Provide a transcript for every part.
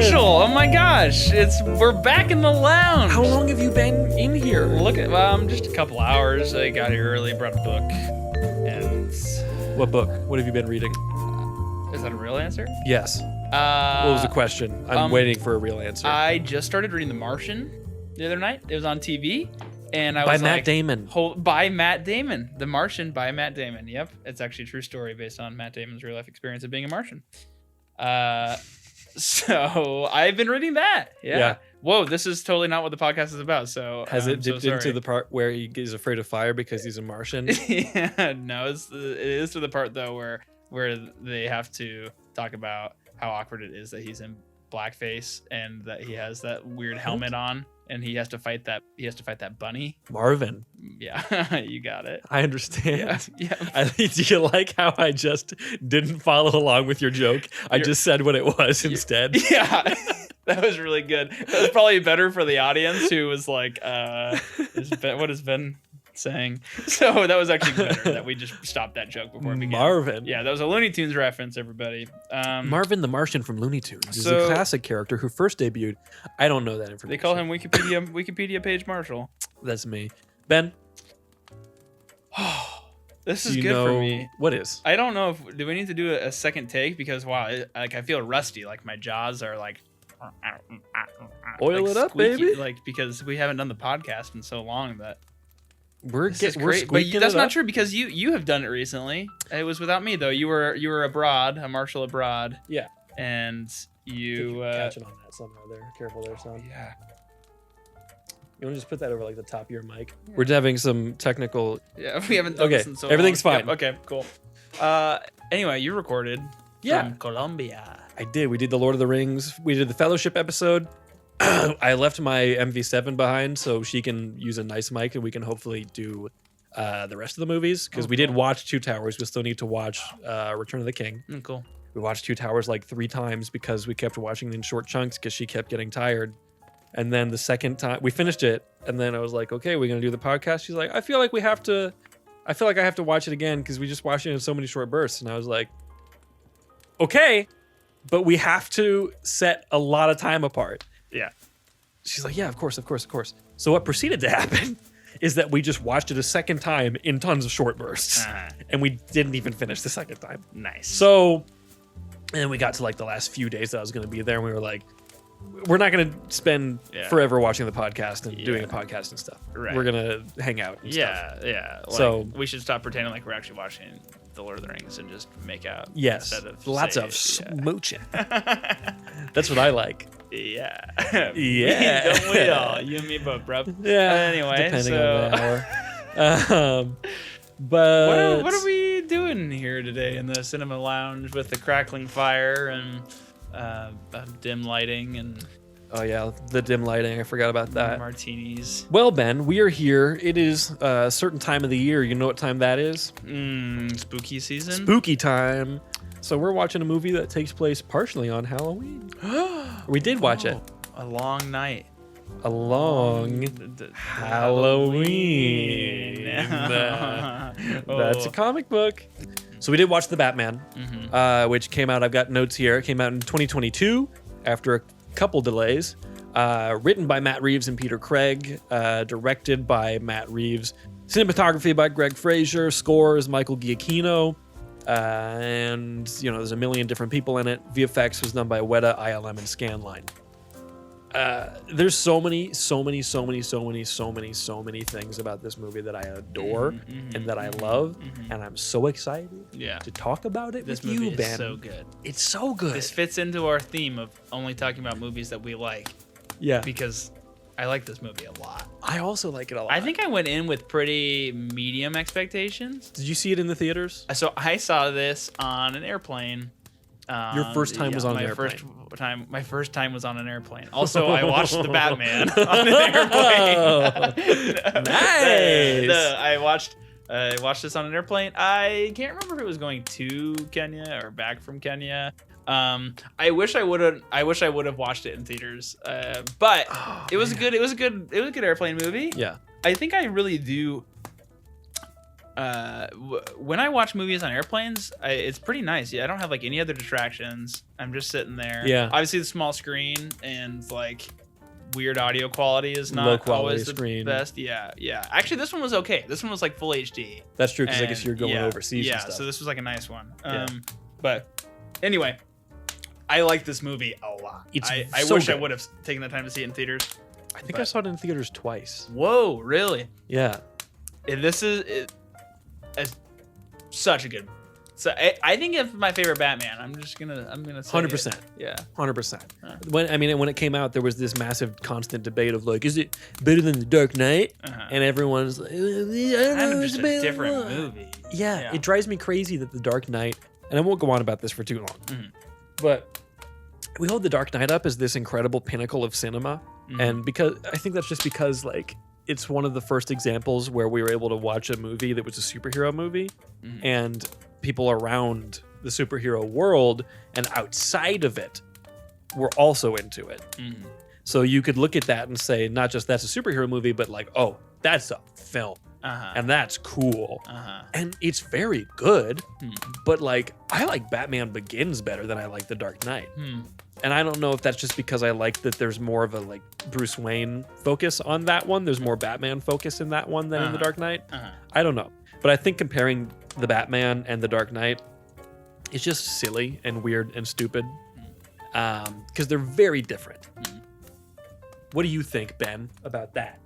Marshall. Oh my gosh, we're back in the lounge. How long have you been in here? Just a couple hours. I got here early, brought a book, and What book? What have you been reading? is that a real answer? Yes. What was the question? I'm waiting for a real answer. I just started reading The Martian the other night. It was on TV, and I was By Matt Damon. By Matt Damon. The Martian by Matt Damon. Yep, it's actually a true story based on Matt Damon's real life experience of being a Martian. So I've been reading that. Yeah. Whoa, this is totally not what the podcast is about. So has it dipped into the part where he is afraid of fire because he's a Martian? Yeah, no, it is to the part though where they have to talk about how awkward it is that he's in blackface and that he has that weird helmet on and he has to fight that bunny. Marvin. Yeah, you got it. I understand. Yeah. Do you like how I just didn't follow along with your joke? I just said what it was instead. Yeah. That was really good. That was probably better for the audience who was like, what has Ben saying? So that was actually better that we just stopped that joke before it began. Marvin. Yeah, that was a Looney Tunes reference, everybody. Marvin the Martian from Looney Tunes is a classic character who first debuted. I don't know that information. They call him Wikipedia page Marshall. That's me. Ben? This is good for me. What is? I don't know do we need to do a second take because wow, I feel rusty. Like my jaws are like oil it up, squeaky, baby. Like because we haven't done the podcast in so long that we're great. But that's not true because you have done it recently. It was without me though. You were abroad, a Marshall abroad. Yeah. And you catching on that somehow there. Careful there, son. Yeah. You want to just put that over like the top of your mic? Yeah. We're having some technical. Yeah, we haven't done this in so long. Everything's fine. Yep, okay, cool. Anyway, you recorded from Colombia. I did. We did the Lord of the Rings. We did the Fellowship episode. I left my MV7 behind so she can use a nice mic and we can hopefully do the rest of the movies because we did watch Two Towers. We still need to watch Return of the King. Cool. We watched Two Towers like 3 times because we kept watching in short chunks because she kept getting tired. And then the second time we finished it, and then I was like, "Okay, we're gonna do the podcast." She's like, "I feel like I have to watch it again because we just watched it in so many short bursts." And I was like, "Okay, but we have to set a lot of time apart." Yeah. She's like, "Yeah, of course." So what proceeded to happen is that we just watched it a second time in tons of short bursts, and we didn't even finish the second time. Nice. So, and then we got to like the last few days that I was gonna be there, and we were like, we're not going to spend forever watching the podcast and doing a podcast and stuff. Right. We're going to hang out and stuff. Yeah. Like, so we should stop pretending like we're actually watching The Lord of the Rings and just make out. Yes. Instead of lots of smooching. That's what I like. Yeah. Yeah. Don't we all? You and me both, bro. Yeah. Anyway, depending on the hour. But what are we doing here today in the cinema lounge with the crackling fire and dim lighting and the dim lighting. I forgot about that. Martinis. Well, Ben, we are here. It is a certain time of the year. You know what time that is? Spooky season. Spooky time. So we're watching a movie that takes place partially on Halloween. We did watch it. A long night. A long Halloween. That's a comic book. So we did watch The Batman, which came out, I've got notes here, it came out in 2022 after a couple delays. Written by Matt Reeves and Peter Craig, directed by Matt Reeves, cinematography by Greg Fraser, scores Michael Giacchino, and there's a million different people in it. VFX was done by Weta, ILM, and Scanline. There's so many things about this movie that I adore and that I love, and I'm so excited to talk about it with you, Ben. This movie is so good. It's so good. This fits into our theme of only talking about movies that we like. Yeah. Because I like this movie a lot. I also like it a lot. I think I went in with pretty medium expectations. Did you see it in the theaters? So I saw this on an airplane. Your first time was on an airplane. My first time was on an airplane. Also, I watched The Batman on an airplane. Nice. I watched this on an airplane. I can't remember if it was going to Kenya or back from Kenya. I wish I would have watched it in theaters. But it was a good airplane movie. Yeah. I think I really do. when I watch movies on airplanes, it's pretty nice. Yeah, I don't have like any other distractions. I'm just sitting there. Yeah. Obviously, the small screen and like weird audio quality is not Low quality always the screen. best. Yeah. Actually, this one was okay. This one was like full HD. That's true, because I guess you're going overseas. Yeah, and stuff. so this was like a nice one. Yeah. But anyway, I like this movie a lot. I so wish I good. would have taken the time to see it in theaters. I think I saw it in theaters twice. Whoa, really? Yeah. This is such a good. So I think it's my favorite Batman. I'm gonna say 100%. it. Yeah. 100%. When it came out, there was this massive constant debate of like, is it better than The Dark Knight? And everyone's like, I don't know, Kind of it's just a better different than- movie. Yeah, it drives me crazy that The Dark Knight, and I won't go on about this for too long, but we hold The Dark Knight up as this incredible pinnacle of cinema, and because I think that's just because like it's one of the first examples where we were able to watch a movie that was a superhero movie, and people around the superhero world and outside of it were also into it. So you could look at that and say, not just that's a superhero movie, but like, oh, that's a film. And that's cool. And it's very good. But like, I like Batman Begins better than I like The Dark Knight. And I don't know if that's just because I like that there's more of a like Bruce Wayne focus on that one. There's more Batman focus in that one than in The Dark Knight. I don't know. But I think comparing the Batman and The Dark Knight is just silly and weird and stupid. Because they're very different. What do you think, Ben, about that?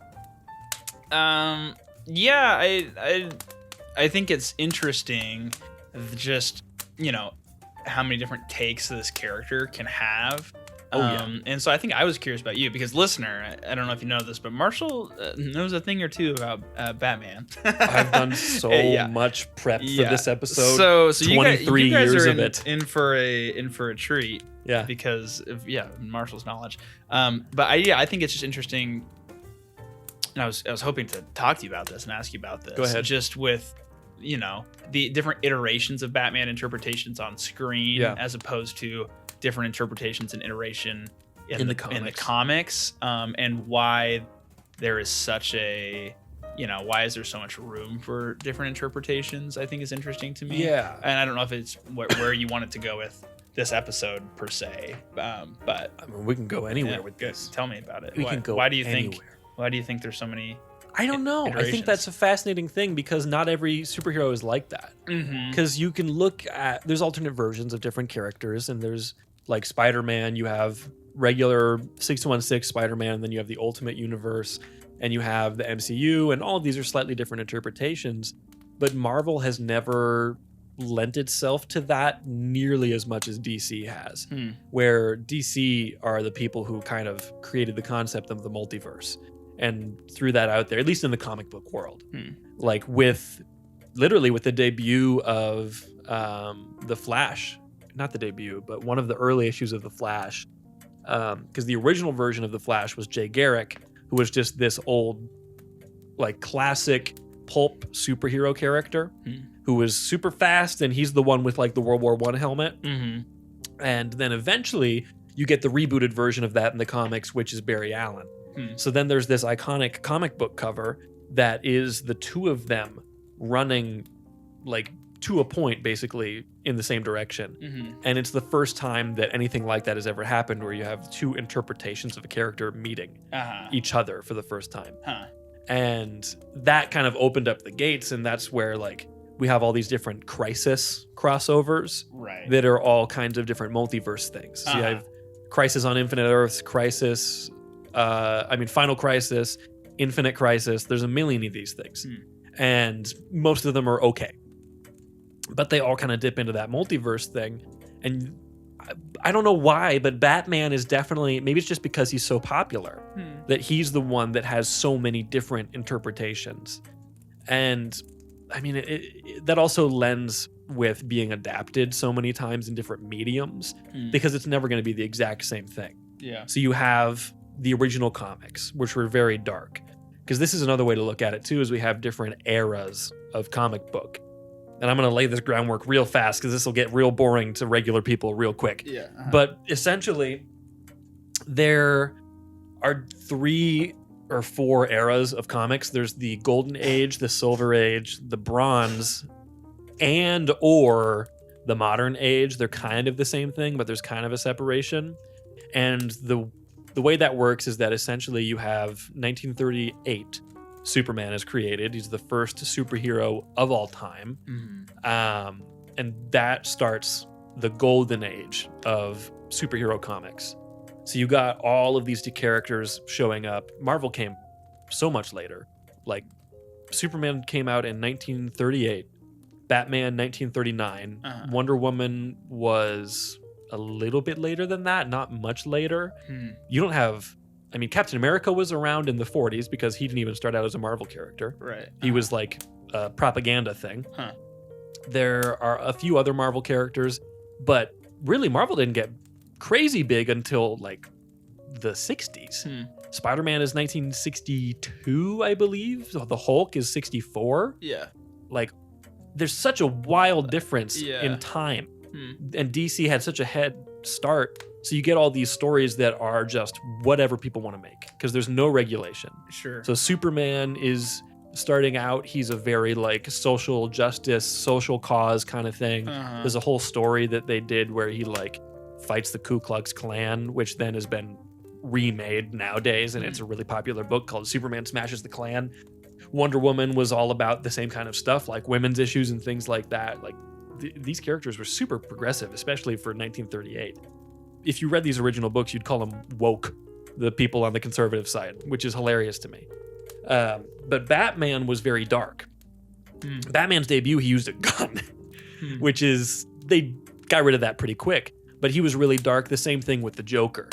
Yeah, I think it's interesting, just how many different takes this character can have. And so I think I was curious about you because, listener, I don't know if you know this, but Marshall knows a thing or two about Batman. I've done so much prep for this episode. So 23 you guys years are of it. in for a treat. Yeah, because of Marshall's knowledge. But I think it's just interesting. And I was hoping to talk to you about this and ask you about this. Go ahead. Just with the different iterations of Batman interpretations on screen, as opposed to different interpretations and iteration in the comics, and why there is such a why is there so much room for different interpretations, I think is interesting to me. Yeah. And I don't know if it's where you wanted to go with this episode per se, but I mean, we can go anywhere with this. Tell me about it. We can go why do you anywhere. Why do you think there's so many? I don't know. I think that's a fascinating thing because not every superhero is like that. Because you can look at, there's alternate versions of different characters, and there's like Spider-Man, you have regular 616 Spider-Man, and then you have the Ultimate Universe, and you have the MCU, and all of these are slightly different interpretations. But Marvel has never lent itself to that nearly as much as DC has, where DC are the people who kind of created the concept of the multiverse and threw that out there, at least in the comic book world. Like with the debut of the Flash, not the debut, but one of the early issues of the Flash, because the original version of the Flash was Jay Garrick, who was just this old like classic pulp superhero character who was super fast, and he's the one with like the World War I helmet. And then eventually you get the rebooted version of that in the comics, which is Barry Allen. So then there's this iconic comic book cover that is the two of them running like to a point basically in the same direction. And it's the first time that anything like that has ever happened where you have two interpretations of a character meeting each other for the first time. And that kind of opened up the gates, and that's where like we have all these different Crisis crossovers that are all kinds of different multiverse things. So you have Crisis on Infinite Earths, Crisis, Final Crisis, Infinite Crisis. There's a million of these things. And most of them are okay. But they all kind of dip into that multiverse thing. And I don't know why, but Batman is definitely, maybe it's just because he's so popular, that he's the one that has so many different interpretations. And I mean, that also lends with being adapted so many times in different mediums, because it's never going to be the exact same thing. So you have the original comics, which were very dark, because this is another way to look at it too, is we have different eras of comic book. And I'm going to lay this groundwork real fast because this will get real boring to regular people real quick. But essentially, there are three or 4 eras of comics. There's the Golden Age, the Silver Age, the Bronze, and or the Modern Age. They're kind of the same thing, but there's kind of a separation. And the way that works is that essentially you have 1938. Superman is created. He's the first superhero of all time. And that starts the golden age of superhero comics. So you got all of these characters showing up. Marvel came so much later. Like Superman came out in 1938, Batman 1939, Wonder Woman was a little bit later than that, not much later. You don't have, I mean, Captain America was around in the 40s because he didn't even start out as a Marvel character. Right. He was like a propaganda thing. There are a few other Marvel characters, but really Marvel didn't get crazy big until like the 60s. Spider-Man is 1962, I believe. The Hulk is 64. Yeah. Like, there's such a wild difference in time. And DC had such a head start. So you get all these stories that are just whatever people want to make because there's no regulation. Sure. So Superman is starting out. He's a very like social justice, social cause kind of thing. There's a whole story that they did where he like fights the Ku Klux Klan, which then has been remade nowadays. And it's a really popular book called Superman Smashes the Klan. Wonder Woman was all about the same kind of stuff, like women's issues and things like that. Like these characters were super progressive, especially for 1938. If you read these original books, you'd call them woke, the people on the conservative side, which is hilarious to me. But Batman was very dark. Batman's debut, he used a gun, which is, they got rid of that pretty quick. But he was really dark. The same thing with the Joker.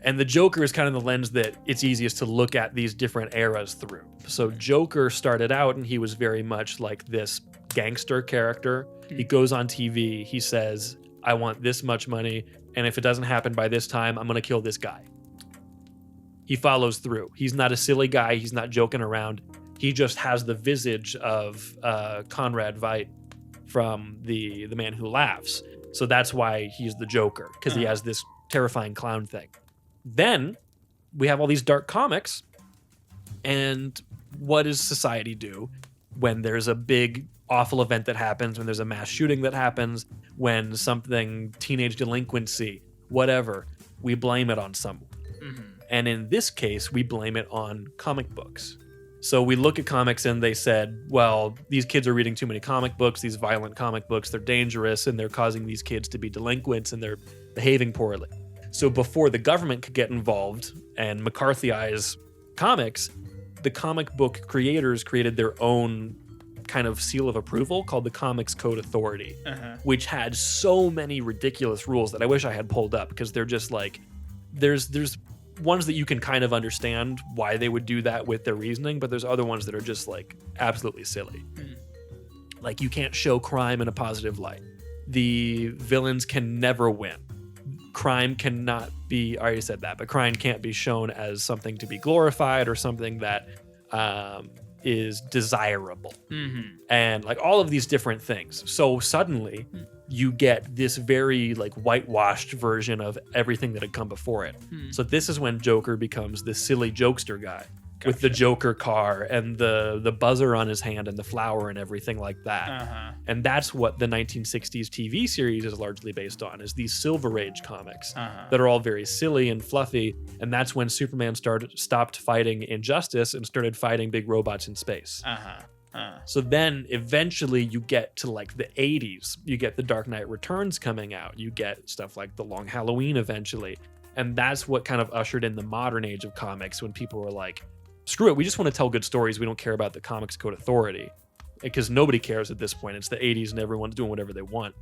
And the Joker is kind of the lens that it's easiest to look at these different eras through. So Joker started out and he was very much like this gangster character. He goes on TV, he says, I want this much money, and if it doesn't happen by this time, I'm going to kill this guy. He follows through. He's not a silly guy. He's not joking around. He just has the visage of Conrad Veidt from the Man Who Laughs. So that's why he's the Joker, because he has this terrifying clown thing. Then we have all these dark comics, and what does society do when there's a big, awful event that happens, when there's a mass shooting that happens, when something, teenage delinquency, whatever, we blame it on someone. And in this case, we blame it on comic books. So we look at comics and they said, well, these kids are reading too many comic books, these violent comic books, they're dangerous, and they're causing these kids to be delinquents, and they're behaving poorly. So before the government could get involved and McCarthyize comics, the comic book creators created their own kind of seal of approval called the Comics Code Authority, which had so many ridiculous rules that I wish I had pulled up, because they're just like, there's ones that you can kind of understand why they would do that with their reasoning, but there's other ones that are just like absolutely silly. Like, you can't show crime in a positive light. The villains can never win. Crime cannot be, I already said that, but crime can't be shown as something to be glorified or something that is desirable. And like all of these different things. So suddenly you get this very like whitewashed version of everything that had come before it. So this is when Joker becomes the silly jokester guy with the Joker car and the buzzer on his hand and the flower and everything like that. And that's what the 1960s TV series is largely based on, is these Silver Age comics that are all very silly and fluffy. And that's when Superman stopped fighting injustice and started fighting big robots in space. So then eventually you get to like the 80s. You get the Dark Knight Returns coming out. You get stuff like The Long Halloween eventually. And that's what kind of ushered in the modern age of comics, when people were like, screw it, we just want to tell good stories. We don't care about the Comics Code Authority, because nobody cares at this point. It's the 80s and everyone's doing whatever they want.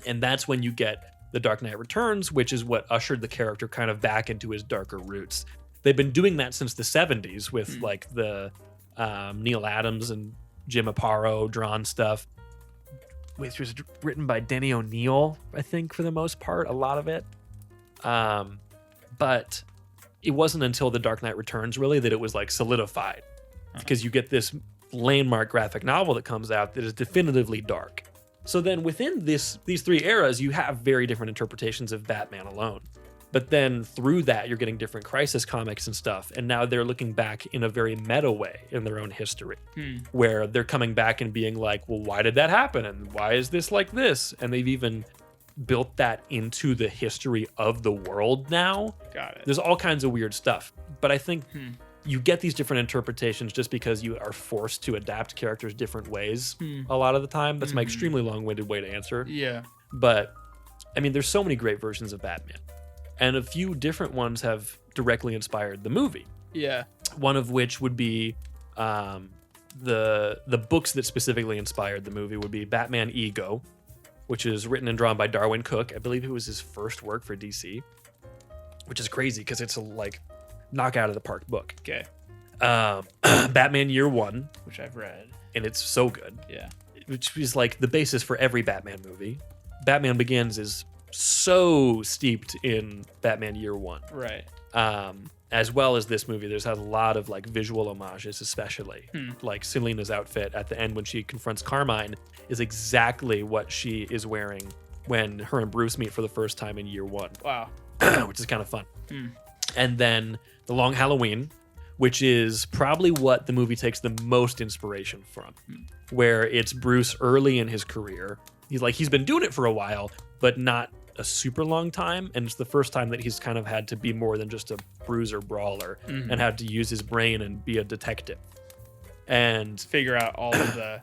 And that's when you get the Dark Knight Returns, which is what ushered the character kind of back into his darker roots. They've been doing that since the 70s with like the Neil Adams and Jim Aparo drawn stuff, which was written by Denny O'Neil, I think, for the most part, a lot of it. But it wasn't until The Dark Knight Returns really that it was like solidified, because you get this landmark graphic novel that comes out that is definitively dark. So then within these three eras, you have very different interpretations of Batman alone. But then through that, you're getting different Crisis comics and stuff. And now they're looking back in a very meta way in their own history, where they're coming back and being like, well, why did that happen? And why is this like this? And they've even built that into the history of the world now. Got it. There's all kinds of weird stuff. But I think you get these different interpretations just because you are forced to adapt characters different ways a lot of the time. That's my extremely long-winded way to answer. Yeah. But, I mean, there's so many great versions of Batman. And a few different ones have directly inspired the movie. Yeah. One of which would be the books that specifically inspired the movie would be Batman Ego, which is written and drawn by Darwin Cook. I believe it was his first work for DC, which is crazy because it's a like knock out of the park book. Okay. Batman Year One, which I've read, and it's so good. Yeah. Which is like the basis for every Batman movie. Batman Begins is so steeped in Batman Year One. Right. As well as this movie, there's had a lot of like visual homages, especially like Selina's outfit at the end when she confronts Carmine is exactly what she is wearing when her and Bruce meet for the first time in Year One. Wow. Which is kind of fun. And then The Long Halloween, which is probably what the movie takes the most inspiration from, where it's Bruce early in his career. He's been doing it for a while, but not a super long time, and it's the first time that he's kind of had to be more than just a bruiser brawler and had to use his brain and be a detective and figure out all of the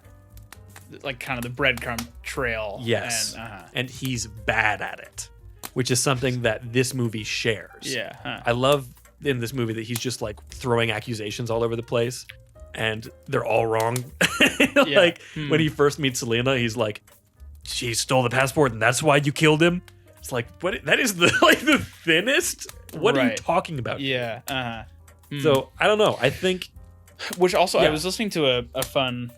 like kind of the breadcrumb trail. Yes. And he's bad at it, which is something that this movie shares. Yeah. I love in this movie that he's just like throwing accusations all over the place and they're all wrong. Like when he first meets Selina, he's like, she stole the passport and that's why you killed him. It's like, what? That is the like the thinnest. What are you talking about? Yeah. So I don't know. I think, which also I was listening to a fun,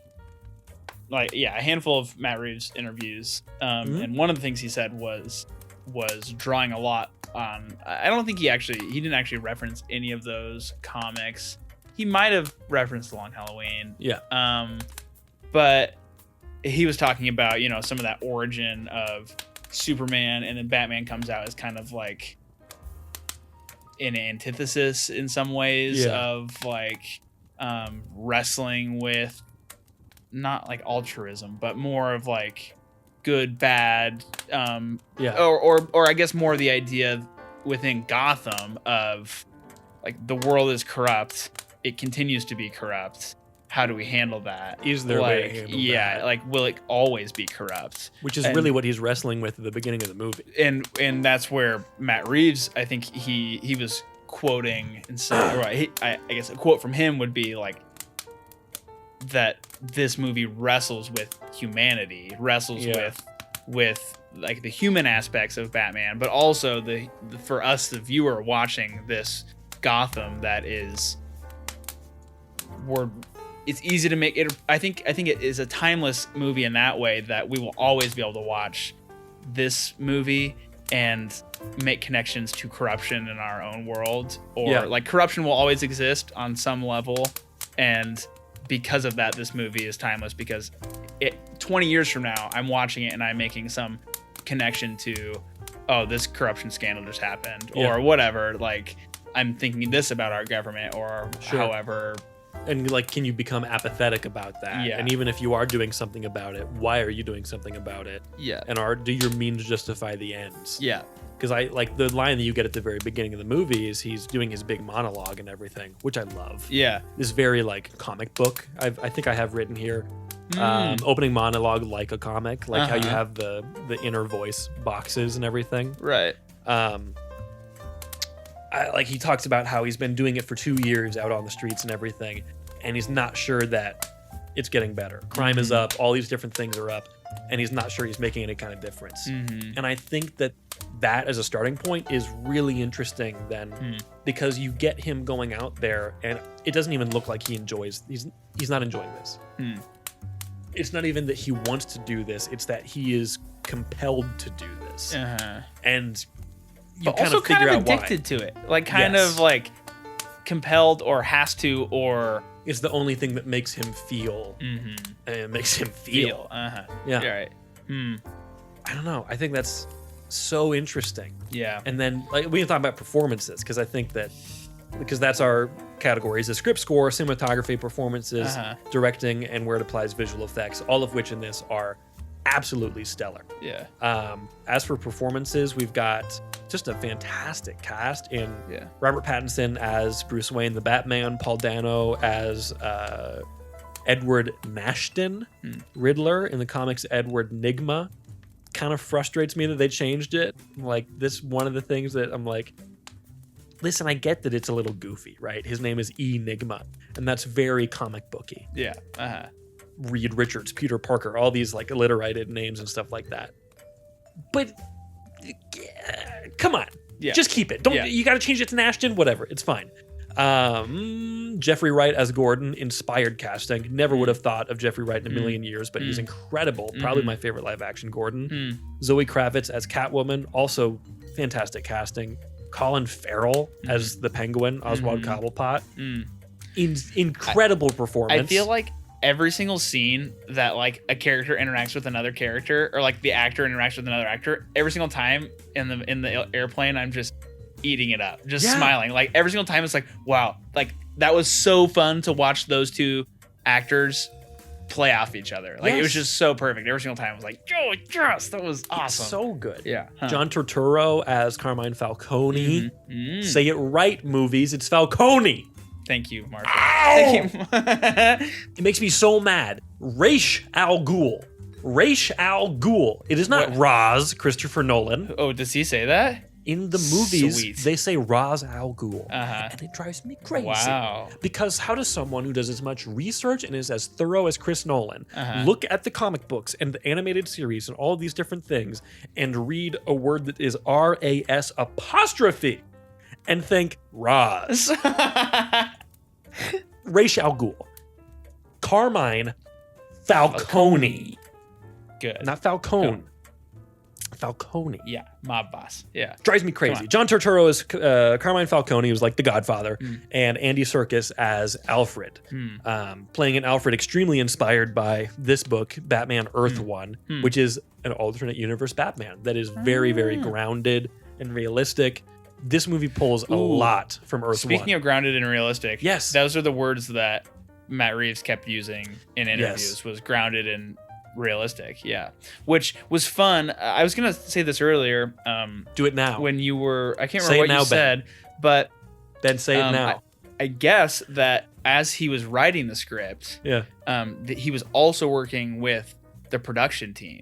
a handful of Matt Reeves interviews, and one of the things he said was drawing a lot on. I don't think he didn't actually reference any of those comics. He might have referenced The Long Halloween. Yeah. But he was talking about some of that origin of Superman, and then Batman comes out as kind of like an antithesis in some ways of like wrestling with not like altruism, but more of like good, bad, or I guess more of the idea within Gotham of like the world is corrupt, it continues to be corrupt. How do we handle that? Is there a way to handle that? Like will it always be corrupt? Which is really what he's wrestling with at the beginning of the movie. And that's where Matt Reeves, I think he was quoting and saying, I guess a quote from him would be like that this movie wrestles with humanity, wrestles with like the human aspects of Batman, but also the for us the viewer watching this Gotham that is it's easy to make it. I think it is a timeless movie in that way that we will always be able to watch this movie and make connections to corruption in our own world, or like corruption will always exist on some level, and because of that, this movie is timeless because 20 years from now, I'm watching it and I'm making some connection to, oh, this corruption scandal just happened, or whatever. Like I'm thinking this about our government, or however. And like, can you become apathetic about that? Yeah. And even if you are doing something about it, why are you doing something about it? Yeah. And do your means justify the ends? Yeah. Because I like the line that you get at the very beginning of the movie is he's doing his big monologue and everything, which I love. Yeah. This very like comic book. I think I have written here. Opening monologue like a comic, like how you have the inner voice boxes and everything. Right. Like he talks about how he's been doing it for 2 years out on the streets and everything, and he's not sure that it's getting better. Crime is up, all these different things are up, and he's not sure he's making any kind of difference. And I think that as a starting point is really interesting then, because you get him going out there and it doesn't even look like he enjoys, he's not enjoying this. It's not even that he wants to do this, it's that he is compelled to do this. And you but kind also of figure kind of out why. addicted to it, like kind of like compelled or has to, or it's the only thing that makes him feel. And it makes him feel. Yeah. Yeah. You're right. I don't know. I think that's so interesting. Yeah. And then like we can talk about performances because I think that because that's our categories: the script score, cinematography, performances, directing, and where it applies visual effects. All of which in this are absolutely stellar. Yeah. As for performances, we've got just a fantastic cast in Yeah. Robert Pattinson as Bruce Wayne, the Batman, Paul Dano as Edward Nashton, Riddler, in the comics Edward Nygma. Kind of frustrates me that they changed it. Like, this one of the things that I'm like, listen, I get that it's a little goofy, right? His name is Enigma, and that's very comic booky. Yeah. Reed Richards, Peter Parker, all these like alliterated names and stuff like that. But come on, just keep it. Don't you got to change it to Nashton? Whatever, it's fine. Jeffrey Wright as Gordon, inspired casting. Never would have thought of Jeffrey Wright in a million years, but he's incredible. Probably my favorite live action Gordon. Zoe Kravitz as Catwoman, also fantastic casting. Colin Farrell as the Penguin, Oswald Cobblepot. Incredible performance. I feel like every single scene that like a character interacts with another character, or like the actor interacts with another actor, every single time in the airplane, I'm just eating it up, just smiling. Like every single time, it's like, wow, like that was so fun to watch those two actors play off each other. Like it was just so perfect. Every single time, I was like, oh yes, that was awesome. It's so good. Yeah. John Turturro as Carmine Falcone. Say it right, movies. It's Falcone. Thank you, Mark. Thank you. It makes me so mad. Ra's al Ghul. Ra's al Ghul. It is not Ra's, Christopher Nolan. Oh, does he say that? In the movies, they say Ra's al Ghul. And it drives me crazy. Wow. Because how does someone who does as much research and is as thorough as Chris Nolan look at the comic books and the animated series and all of these different things and read a word that is R-A-S apostrophe and think Ra's? Ra's al Ghul. Carmine Falcone. Good. Not Falcone. No. Falcone. Yeah, mob boss. Yeah. Drives me crazy. John Turturro is Carmine Falcone, who's like the Godfather, and Andy Serkis as Alfred, playing an Alfred extremely inspired by this book, Batman Earth One, which is an alternate universe Batman that is very, very grounded and realistic. This movie pulls a lot from Earth One. Speaking of grounded and realistic, yes, those are the words that Matt Reeves kept using in interviews, was grounded and realistic, which was fun. I was gonna say this earlier. Do it now. When you were, I can't remember what you said, but Ben, say it now. I guess that as he was writing the script, that he was also working with the production team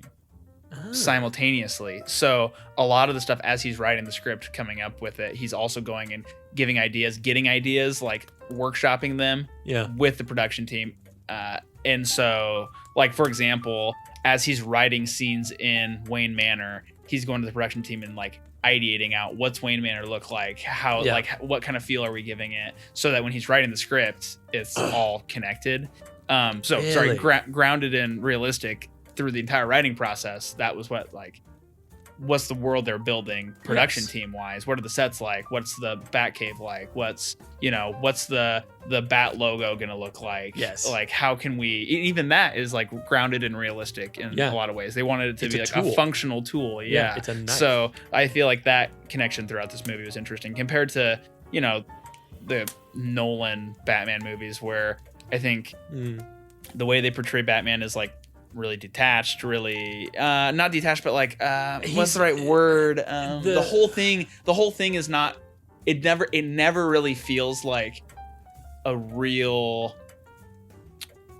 simultaneously. So a lot of the stuff as he's writing the script, coming up with it, he's also going and giving ideas, getting ideas, like workshopping them with the production team. And so, like, for example, as he's writing scenes in Wayne Manor, he's going to the production team and like ideating out what's Wayne Manor look like, how like what kind of feel are we giving it, so that when he's writing the script, it's all connected. Sorry, grounded and realistic through the entire writing process. That was what, like, what's the world they're building production team wise? What are the sets like? What's the Batcave like? What's the Bat logo gonna look like? Like, how can we, even that is like grounded and realistic in a lot of ways. They wanted it to be like a functional tool. It's a knife. So I feel like that connection throughout this movie was interesting compared to, the Nolan Batman movies, where I think the way they portray Batman is like really detached, really not detached, but like what's the right word? The whole thing is not, it never really feels like a real,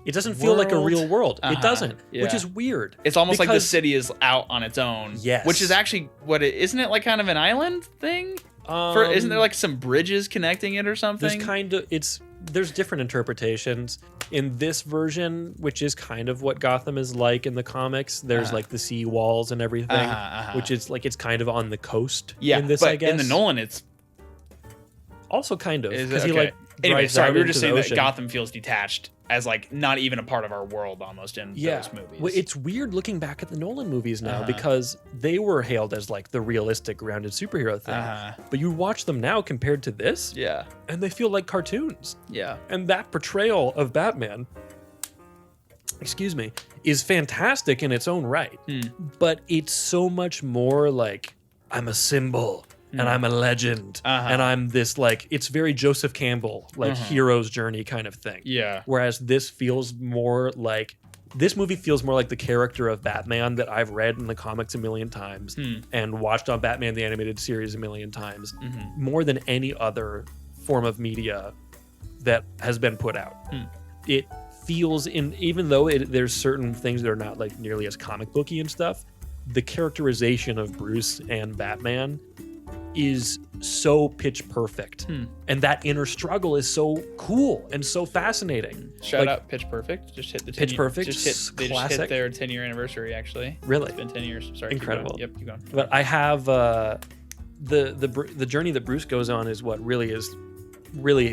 it doesn't feel like a real world. It doesn't, which is weird. It's almost like the city is out on its own. Which is actually isn't it like kind of an island thing? Isn't there like some bridges connecting it or something? There's different interpretations. In this version, which is kind of what Gotham is like in the comics, there's like the sea walls and everything, which is like, it's kind of on the coast. In this, but I guess in the Nolan, it's also kind of, because he like anyway, sorry, we were just saying that ocean. Gotham feels detached, as like not even a part of our world almost in those movies. Well, it's weird looking back at the Nolan movies now, because they were hailed as like the realistic grounded superhero thing. But you watch them now compared to this, and they feel like cartoons. And that portrayal of Batman, is fantastic in its own right. But it's so much more like I'm a symbol and I'm a legend and I'm this like, it's very Joseph Campbell, like hero's journey kind of thing. Yeah. Whereas this feels more like, this movie feels more like the character of Batman that I've read in the comics a million times and watched on Batman the Animated Series a million times, more than any other form of media that has been put out. It feels, even though there's certain things that are not like nearly as comic booky and stuff, the characterization of Bruce and Batman is so pitch perfect, and that inner struggle is so cool and so fascinating. Shout out Pitch Perfect. Just hit the Pitch Perfect. They just hit their 10-year anniversary. Actually, really, it's been 10 years. Sorry, incredible. Keep going. But I have the journey that Bruce goes on is what really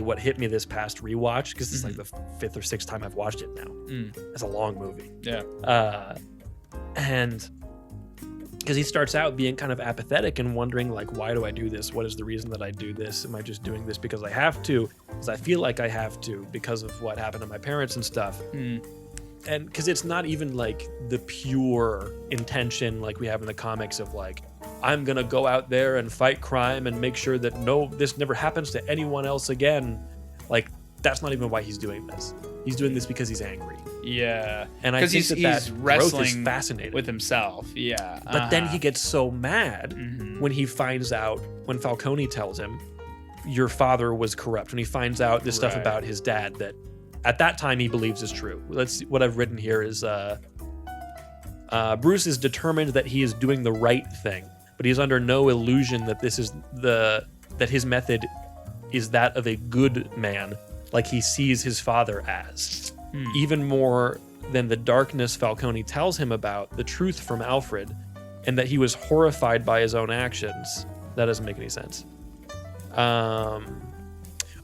what hit me this past rewatch, because it's like the 5th or 6th time I've watched it now. It's a long movie. Yeah. And because he starts out being kind of apathetic and wondering, like, why do I do this? What is the reason that I do this? Am I just doing this because I have to? Because I feel like I have to because of what happened to my parents and stuff. And because it's not even like the pure intention like we have in the comics of like, I'm going to go out there and fight crime and make sure that this never happens to anyone else again. Like, that's not even why he's doing this. He's doing this because he's angry. Yeah. And I think he's wrestling growth is fascinating with himself. Yeah. But then he gets so mad when he finds out, when Falcone tells him, your father was corrupt. When he finds out this stuff about his dad that at that time he believes is true. Let's see, what I've written here is Bruce is determined that he is doing the right thing, but he's under no illusion that that his method is that of a good man, like he sees his father as. Even more than the darkness Falcone tells him about, the truth from Alfred, and that he was horrified by his own actions. That doesn't make any sense. Oh,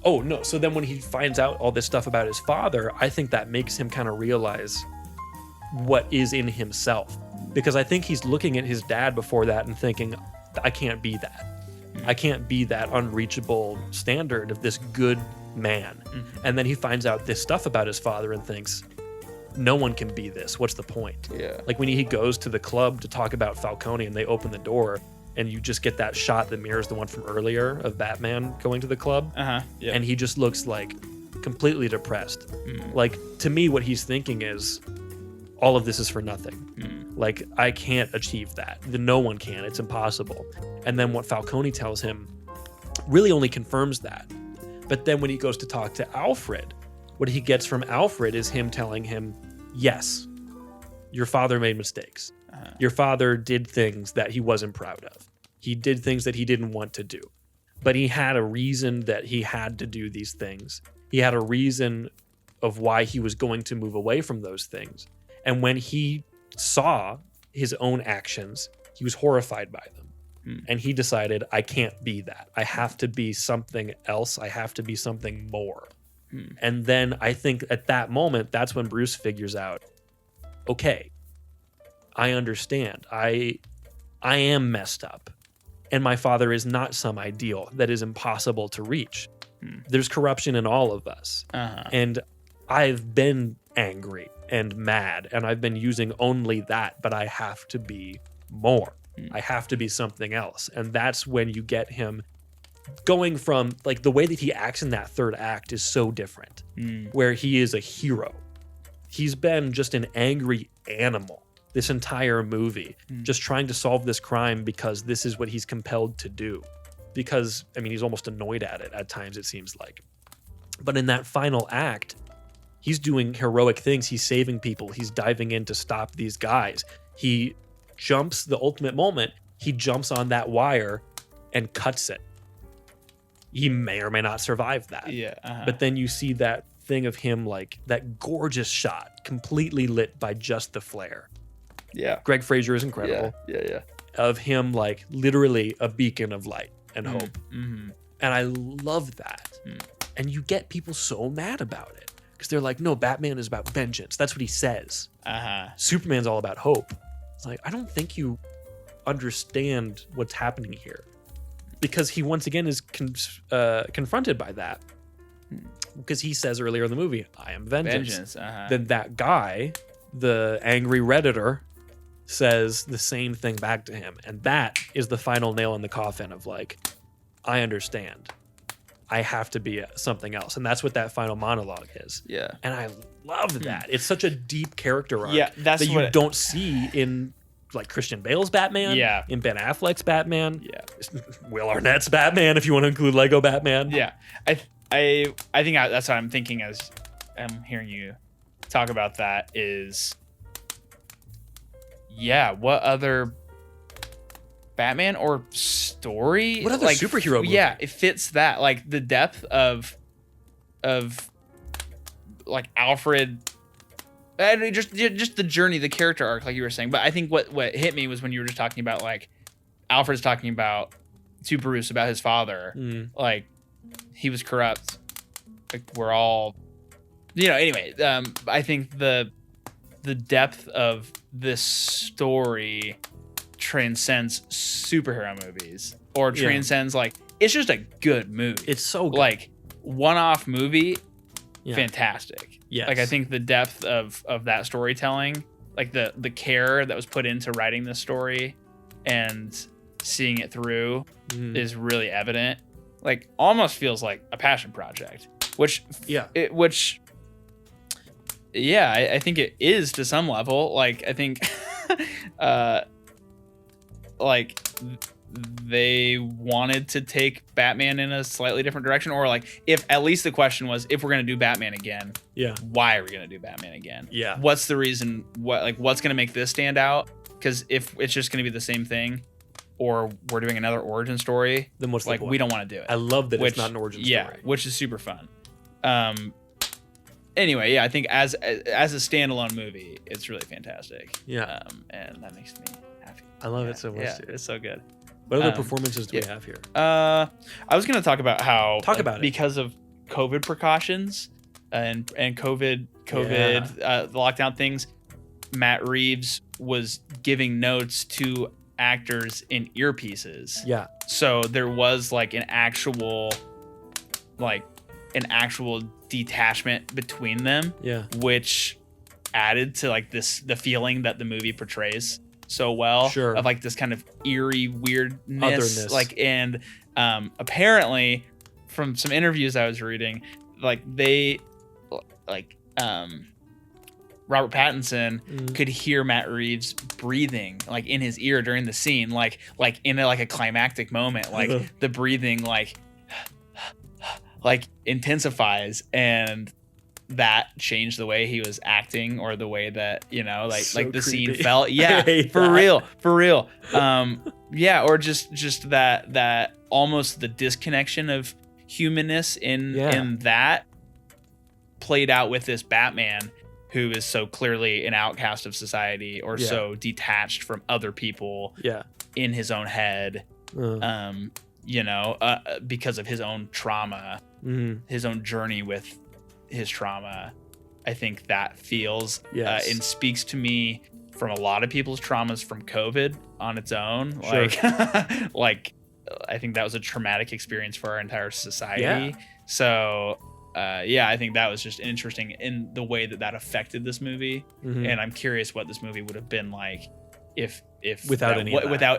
no. So then when he finds out all this stuff about his father, I think that makes him kind of realize what is in himself. Because I think he's looking at his dad before that and thinking, I can't be that. I can't be that unreachable standard of this good man. And then he finds out this stuff about his father and thinks, no one can be this. What's the point? Yeah. Like when he goes to the club to talk about Falcone and they open the door and you just get that shot that mirrors the one from earlier of Batman going to the club. Yeah. And he just looks like completely depressed. Like, to me, what he's thinking is, all of this is for nothing. Like, I can't achieve that. No one can. It's impossible. And then what Falcone tells him really only confirms that. But then when he goes to talk to Alfred, what he gets from Alfred is him telling him, yes, your father made mistakes. Your father did things that he wasn't proud of. He did things that he didn't want to do. But he had a reason that he had to do these things. He had a reason of why he was going to move away from those things. And when he saw his own actions, he was horrified by them. And he decided, I can't be that. I have to be something else. I have to be something more. And then I think at that moment, that's when Bruce figures out, okay, I understand. I am messed up. And my father is not some ideal that is impossible to reach. There's corruption in all of us. And I've been angry and mad, and I've been using only that, but I have to be more. I have to be something else. And that's when you get him going from, like, the way that he acts in that third act is so different, where he is a hero. He's been just an angry animal this entire movie, just trying to solve this crime because this is what he's compelled to do. Because, I mean, he's almost annoyed at it at times, it seems like. But in that final act, he's doing heroic things. He's saving people. He's diving in to stop these guys. He jumps, the ultimate moment, he jumps on that wire and cuts it. He may or may not survive that. But then you see that thing of him, like that gorgeous shot, completely lit by just the flare. Greg Fraser is incredible. Of him, like, literally a beacon of light and hope. And I love that. And you get people so mad about it because they're like, no, Batman is about vengeance. That's what he says. Superman's all about hope. It's like, I don't think you understand what's happening here, because he once again is confronted by that, because he says earlier in the movie, I am vengeance. Then that guy, the angry Redditor, says the same thing back to him. And that is the final nail in the coffin of like, I understand. I have to be something else. And that's what that final monologue is. Yeah. And I love that. It's such a deep character arc that's that you don't see in like Christian Bale's Batman, in Ben Affleck's Batman, Will Arnett's Batman, if you want to include Lego Batman. Yeah. I think that's what I'm thinking as I'm hearing you talk about that is, what other Batman or story? What other superhero movie? Yeah, it fits that. Like the depth of like Alfred, and just the journey, the character arc, like you were saying. But I think what hit me was when you were just talking about like Alfred's talking about to Bruce about his father, like he was corrupt. Like we're all, Anyway, I think the depth of this story transcends superhero movies or transcends like it's just a good movie. It's so good. Like one-off movie, fantastic. Yes. Like I think the depth of that storytelling, like the care that was put into writing this story and seeing it through is really evident. Like almost feels like a passion project, which I think it is to some level. Like I think like they wanted to take Batman in a slightly different direction, or like if at least the question was, if we're gonna do Batman again, why are we gonna do Batman again? What's the reason? What's gonna make this stand out? Because if it's just gonna be the same thing, or we're doing another origin story, then what's the point? We don't want to do it. I love that it's not an origin story. Yeah, which is super fun. Anyway, I think as a standalone movie, it's really fantastic. Yeah. And that makes me happy. I love it so much. Yeah, it's so good. What other performances do we have here? I was going to talk about how it. Because of COVID precautions and COVID the lockdown things, Matt Reeves was giving notes to actors in earpieces. Yeah. So there was like an actual detachment between them. Yeah. Which added to like the feeling that the movie portrays so well. Sure. Of like this kind of eerie weirdness. Otherness. Like, and apparently from some interviews I was reading, like they Robert Pattinson could hear Matt Reeves breathing like in his ear during the scene, like in a climactic moment, like the breathing like intensifies, and that changed the way he was acting, or the way that So the creepy. scene felt. Yeah, for real. Or just that almost the disconnection of humanness in that played out with this Batman who is so clearly an outcast of society, or so detached from other people in his own head, because of his own trauma, his own journey with his trauma. I think that feels and speaks to me from a lot of people's traumas from COVID on its own. Sure. Like I think that was a traumatic experience for our entire society. Yeah. So I think that was just interesting in the way that affected this movie. And I'm curious what this movie would have been like if without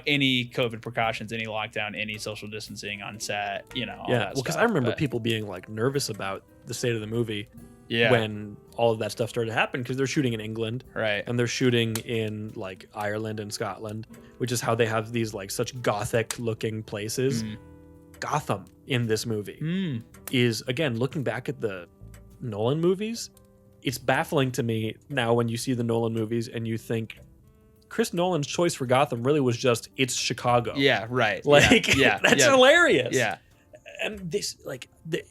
any COVID precautions, any lockdown, any social distancing on set, all that because stuff. I remember people being like nervous about the state of the movie when all of that stuff started to happen, because they're shooting in England, right? And they're shooting in like Ireland and Scotland, which is how they have these like such gothic looking places. Gotham in this movie is, again, looking back at the Nolan movies, it's baffling to me now when you see the Nolan movies and you think Chris Nolan's choice for Gotham really was just, it's Chicago. Yeah, right. Like, that's hilarious. Yeah. And this, like, the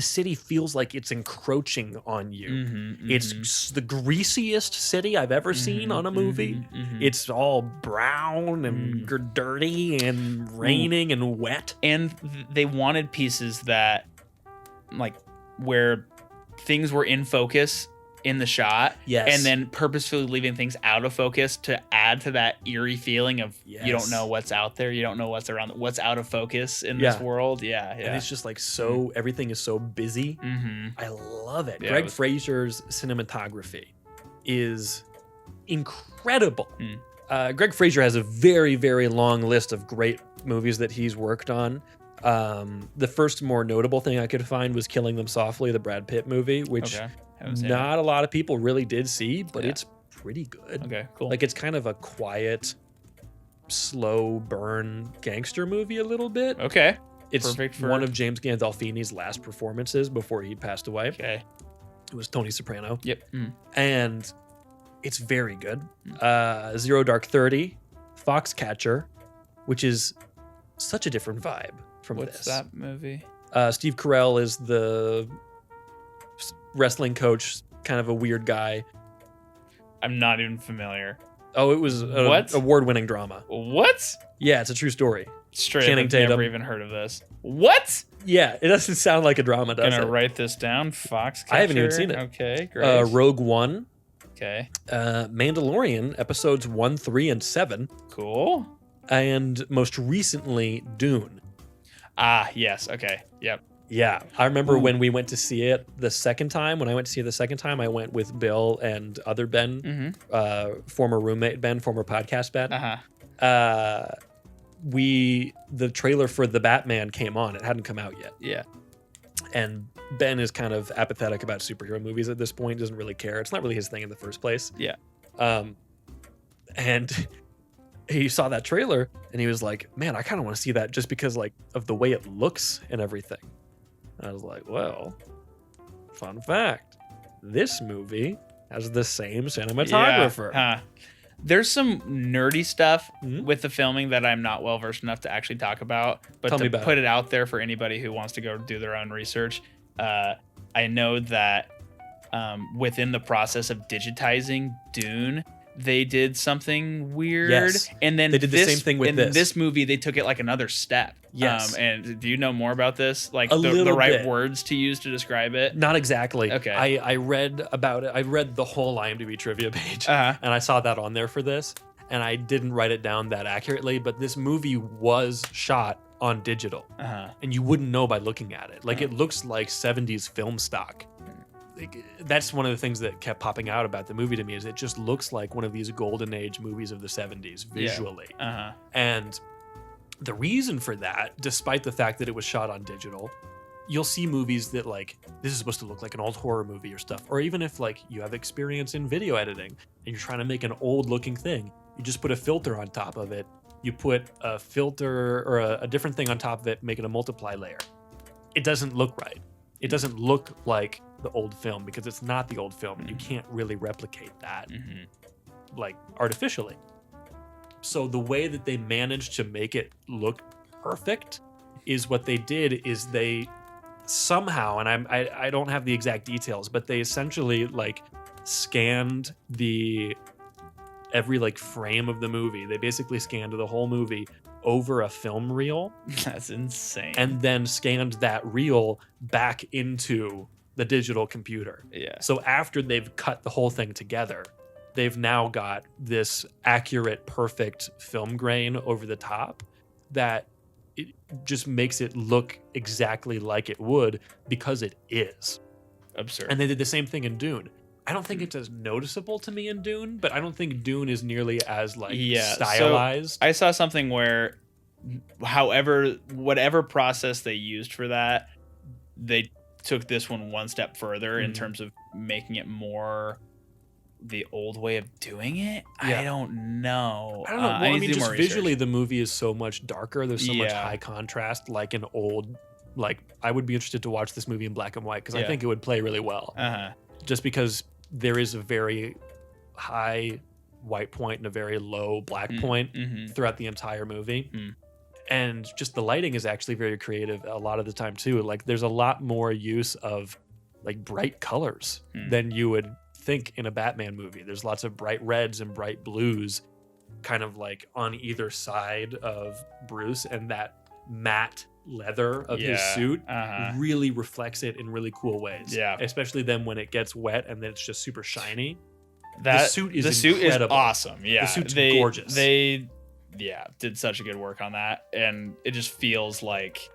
city feels like it's encroaching on you. It's the greasiest city I've ever seen on a movie. It's all brown and dirty and raining and wet. And they wanted pieces that, like, where things were in focus in the shot, and then purposefully leaving things out of focus to add to that eerie feeling of you don't know what's out there, you don't know what's around, what's out of focus in this world. And it's just like everything is so busy. I love it. Greg Fraser's cinematography is incredible. Greg Fraser has a very, very long list of great movies that he's worked on. The first more notable thing I could find was Killing Them Softly, the Brad Pitt movie, which not a lot of people really did see, but it's pretty good. Okay, cool. Like, it's kind of a quiet, slow burn gangster movie a little bit. Okay. It's one of James Gandolfini's last performances before he passed away. Okay. It was Tony Soprano. Yep. And it's very good. Zero Dark 30, Foxcatcher, which is such a different vibe from this. What's that movie? Steve Carell is the wrestling coach, kind of a weird guy. I'm not even familiar. Oh, it was an award-winning drama. What? Yeah, it's a true story. Straight up, I've never even heard of this. What? Yeah, it doesn't sound like a drama, does it? Gonna write this down. Foxcatcher. I haven't even seen it. Okay, great. Rogue One. Okay. Mandalorian, episodes 1, 3, and 7. Cool. And most recently, Dune. Ah, yes. Okay. Yep. Yeah. I remember when we went to see it the second time. When I went to see it the second time, I went with Bill and other Ben, former roommate Ben, former podcast Ben. The trailer for The Batman came on. It hadn't come out yet. Yeah. And Ben is kind of apathetic about superhero movies at this point, doesn't really care. It's not really his thing in the first place. Yeah. And he saw that trailer and he was like, man, I kind of want to see that just because like of the way it looks and everything. And I was like, well, fun fact, this movie has the same cinematographer. Yeah. There's some nerdy stuff with the filming that I'm not well versed enough to actually talk about, but to put it out there for anybody who wants to go do their own research. I know that within the process of digitizing Dune, they did something weird. Yes. And then they did the same thing with this movie, they took it like another step. Yes. And do you know more about this? Like the right words to use to describe it? Not exactly. Okay. I read about it. I read the whole IMDb trivia page and I saw that on there for this. And I didn't write it down that accurately, but this movie was shot on digital. And you wouldn't know by looking at it. Like it looks like 70s film stock. Like, that's one of the things that kept popping out about the movie to me is it just looks like one of these golden age movies of the 70s visually. And the reason for that, despite the fact that it was shot on digital, you'll see movies that like this is supposed to look like an old horror movie or stuff, or even if like you have experience in video editing and you're trying to make an old looking thing, you just put a filter on top of it. You put a filter or a different thing on top of it, make it a multiply layer. It doesn't look right. It doesn't look like the old film because it's not the old film and you can't really replicate that like artificially. So the way that they managed to make it look perfect is what they did is they somehow, and I don't have the exact details, but they essentially like scanned every like frame of the movie. They basically scanned the whole movie over a film reel. That's insane. And then scanned that reel back into the digital computer. Yeah. So after they've cut the whole thing together, they've now got this accurate, perfect film grain over the top that it just makes it look exactly like it would because it is. Absurd. And they did the same thing in Dune. I don't think it's as noticeable to me in Dune, but I don't think Dune is nearly as like stylized. So I saw something where whatever process they used for that, they took this one step further in terms of making it more the old way of doing it. Yeah. I don't know. Well, I mean, just visually, the movie is so much darker. There's so much high contrast, like an old. Like, I would be interested to watch this movie in black and white because I think it would play really well. Just because there is a very high white point and a very low black point throughout the entire movie. And just the lighting is actually very creative a lot of the time too. Like there's a lot more use of like bright colors than you would think in a Batman movie. There's lots of bright reds and bright blues kind of like on either side of Bruce, and that matte leather of his suit really reflects it in really cool ways. Yeah. Especially then when it gets wet and then it's just super shiny. The suit is awesome. Yeah. The suit's gorgeous. They did such a good work on that, and it just feels like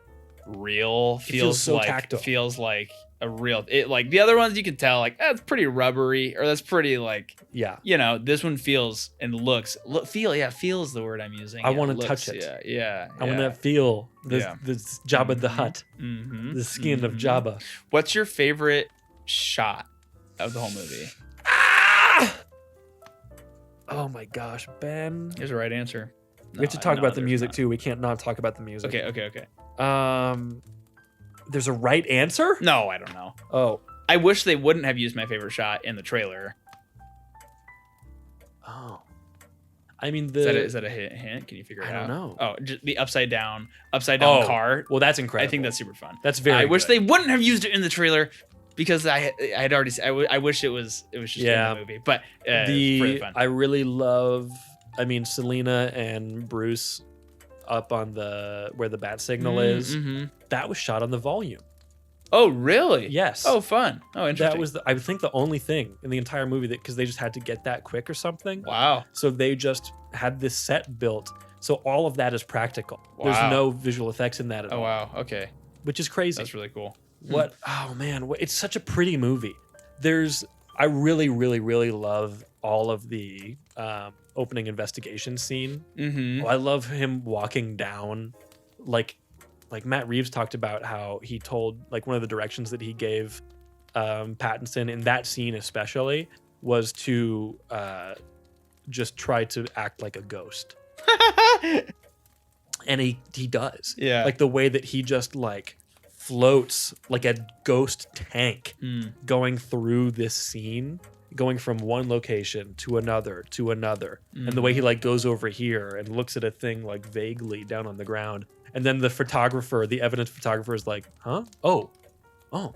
real. Feels so like tactile. feels like a real. It like the other ones you can tell like that's pretty rubbery or that's pretty like this one feels and feels the word I'm using. I want to touch it. Yeah. I want to feel this Jabba the Hutt, the skin of Jabba. What's your favorite shot of the whole movie? Oh my gosh, Ben. Here's the right answer. We have to talk about the music too. We can't not talk about the music. Okay. There's a right answer? No, I don't know. Oh. I wish they wouldn't have used my favorite shot in the trailer. Oh. I mean, is that a hint? Can you figure it out? I don't know. Oh, just the upside down car. Well, that's incredible. I think that's super fun. That's very. I wish they wouldn't have used it in the trailer because I had already. I wish it was just in the movie. But really fun. I really love. I mean, Selena and Bruce up on where the bat signal is. Mm-hmm. That was shot on the volume. Oh, really? Yes. Oh, fun. Oh, interesting. That was, I think, the only thing in the entire movie because they just had to get that quick or something. Wow. So they just had this set built. So all of that is practical. Wow. There's no visual effects in that at all. Oh, wow. Okay. Which is crazy. That's really cool. What? Oh, man. It's such a pretty movie. I really, really, really love all of the opening investigation scene. Mm-hmm. I love him walking down like Matt Reeves talked about how he told like one of the directions that he gave Pattinson in that scene especially was to just try to act like a ghost. And he does. Yeah. Like the way that he just like floats like a ghost tank going through this scene, going from one location to another and the way he like goes over here and looks at a thing like vaguely down on the ground, and then the evidence photographer is like, oh, I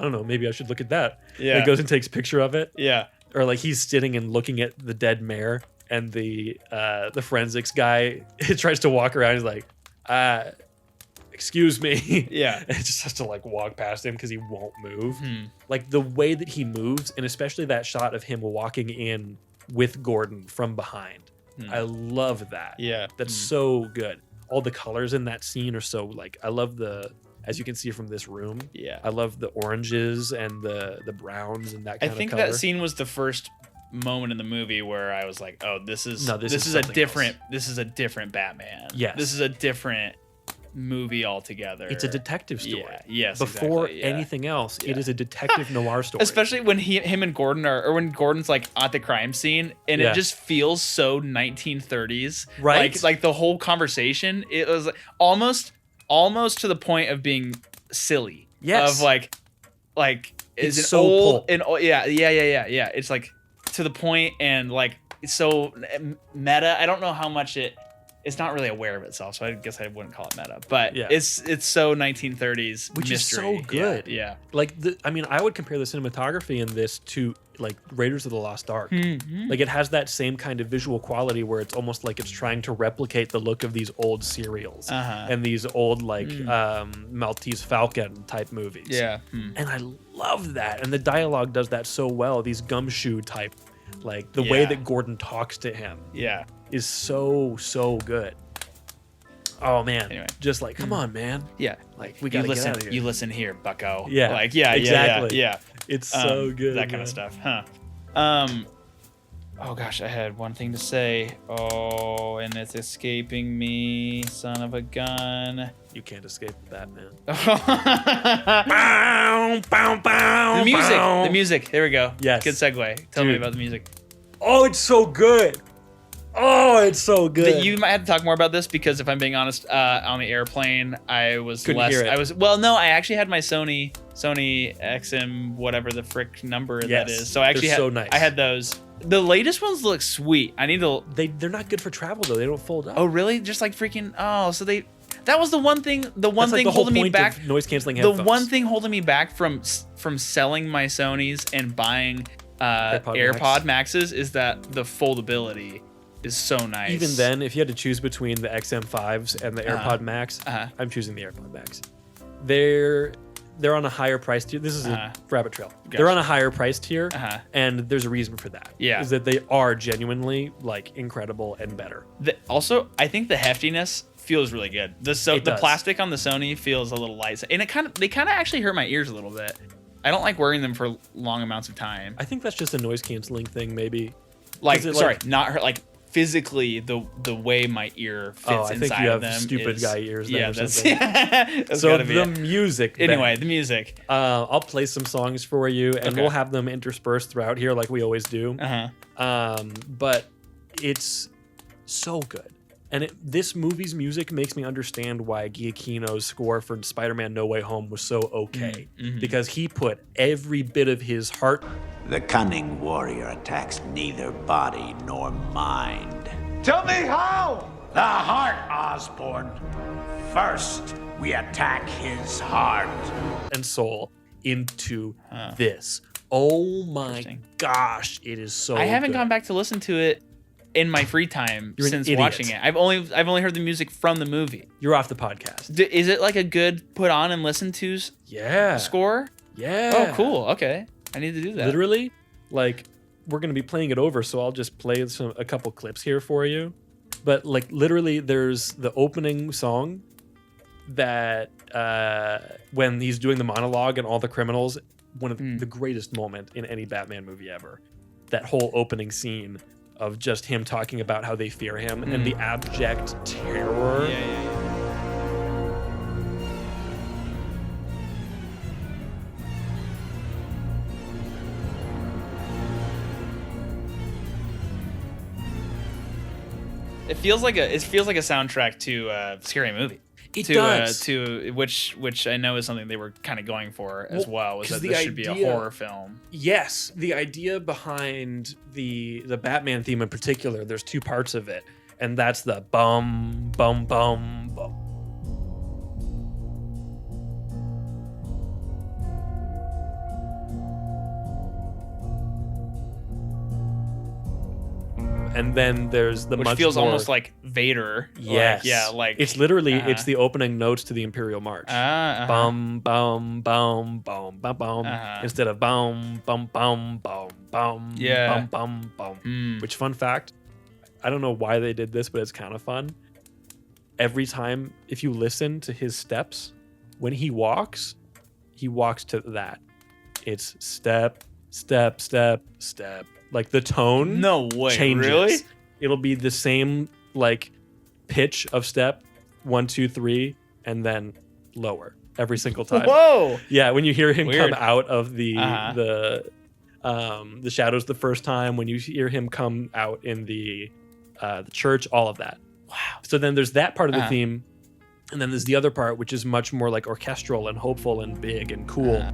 don't know, maybe I should look at that. And he goes and takes a picture of it. Or like he's sitting and looking at the dead mare, and the forensics guy tries to walk around. He's like, excuse me. Yeah. And just has to like walk past him because he won't move. Like the way that he moves, and especially that shot of him walking in with Gordon from behind. I love that. Yeah. That's so good. All the colors in that scene are so like, I love as you can see from this room. Yeah. I love the oranges and the browns and that kind of color. I think that scene was the first moment in the movie where I was like, oh, this is a different Batman. Yes. This is a different movie altogether. It's a detective story. Yes. Before anything else, it is a detective noir story. Especially when him and Gordon when Gordon's like at the crime scene, and it just feels so 1930s. Right. Like the whole conversation, it was almost to the point of being silly. Yes. Of like it's an so old and yeah. It's like to the point and like it's so meta. I don't know how much it's not really aware of itself, so I guess I wouldn't call it meta. But it's so 1930s, which mystery. is so good. Yeah. Like I would compare the cinematography in this to like Raiders of the Lost Ark. Mm-hmm. Like it has that same kind of visual quality where it's almost like it's trying to replicate the look of these old serials and these old like Maltese Falcon type movies. Yeah. And I love that. And the dialogue does that so well. These gumshoe type, like the way that Gordon talks to him. Yeah. Is so good. Oh man! Anyway. Just like, come on, man. Yeah, like we gotta get out of here. You listen here, Bucko. Yeah, like exactly. Yeah. It's so good. That kind of stuff, huh? Oh gosh, I had one thing to say. Oh, and it's escaping me, son of a gun. You can't escape that, man. The music. There we go. Yes. Good segue. Tell me about the music. Oh, it's so good. Oh, it's so good. You might have to talk more about this because if I'm being honest, on the airplane, I was Couldn't hear it. I actually had my Sony XM, whatever the frick number that is. So I actually so nice. I had those. The latest ones look sweet. I need to. They're not good for travel though. They don't fold up. Oh really? Just like freaking. Oh, so they. That was the one thing. The one thing holding me back. Noise canceling headphones. The one thing holding me back from selling my Sonys and buying AirPod Maxes is that the foldability is so nice. Even then, if you had to choose between the XM5s and the AirPod Max, I'm choosing the AirPod Max. They're on a higher price tier. This is a rabbit trail. Gotcha. They're on a higher price tier, and there's a reason for that. Yeah, is that they are genuinely like incredible and better. Also, I think the heftiness feels really good. The plastic on the Sony feels a little light, and they kind of actually hurt my ears a little bit. I don't like wearing them for long amounts of time. I think that's just a noise canceling thing, maybe. Not hurt. Like physically, the way my ear fits inside of them. I think you have stupid guy ears. Yeah, that's so the music. Anyway, the music. I'll play some songs for you, and we'll have them interspersed throughout here, like we always do. But it's so good. And this movie's music makes me understand why Giacchino's score for Spider-Man No Way Home was so okay. Because he put every bit of his heart. The cunning warrior attacks neither body nor mind. Tell me how! The heart, Osborn. First, we attack his heart. And soul into this. Oh my gosh, it is so I haven't good. gone back to listen to it in my free time since watching it. I've only heard the music from the movie. You're off the podcast. Is it like a good put on and listen to score? Yeah. Oh, cool. Okay. I need to do that. Literally, like, we're going to be playing it over, so I'll just play a couple clips here for you. But, like, literally, there's the opening song that when he's doing the monologue and all the criminals, one of the greatest moment in any Batman movie ever. That whole opening scene of just him talking about how they fear him and the abject terror. Yeah. It feels like a soundtrack to a Scary Movie. It does. To which I know is something they were kind of going for as well. Was that this should be a horror film? Yes, the idea behind the Batman theme in particular. There's two parts of it, and that's the bum bum bum bum. And then there's the which feels almost like Vader. Yes. It's literally it's the opening notes to the Imperial March. Bum bum bum bum bum bum instead of bum bum bum bum bum bum bum bum. Which, fun fact, I don't know why they did this, but it's kind of fun. Every time, if you listen to his steps, when he walks to that. It's step, step, step, step. Like the tone changes. Really? It'll be the same like pitch of step 1, 2, 3, and then lower every single time. Whoa! Yeah, when you hear him come out of the shadows the first time, when you hear him come out in the church, all of that. Wow. So then there's that part of the theme, and then there's the other part which is much more like orchestral and hopeful and big and cool.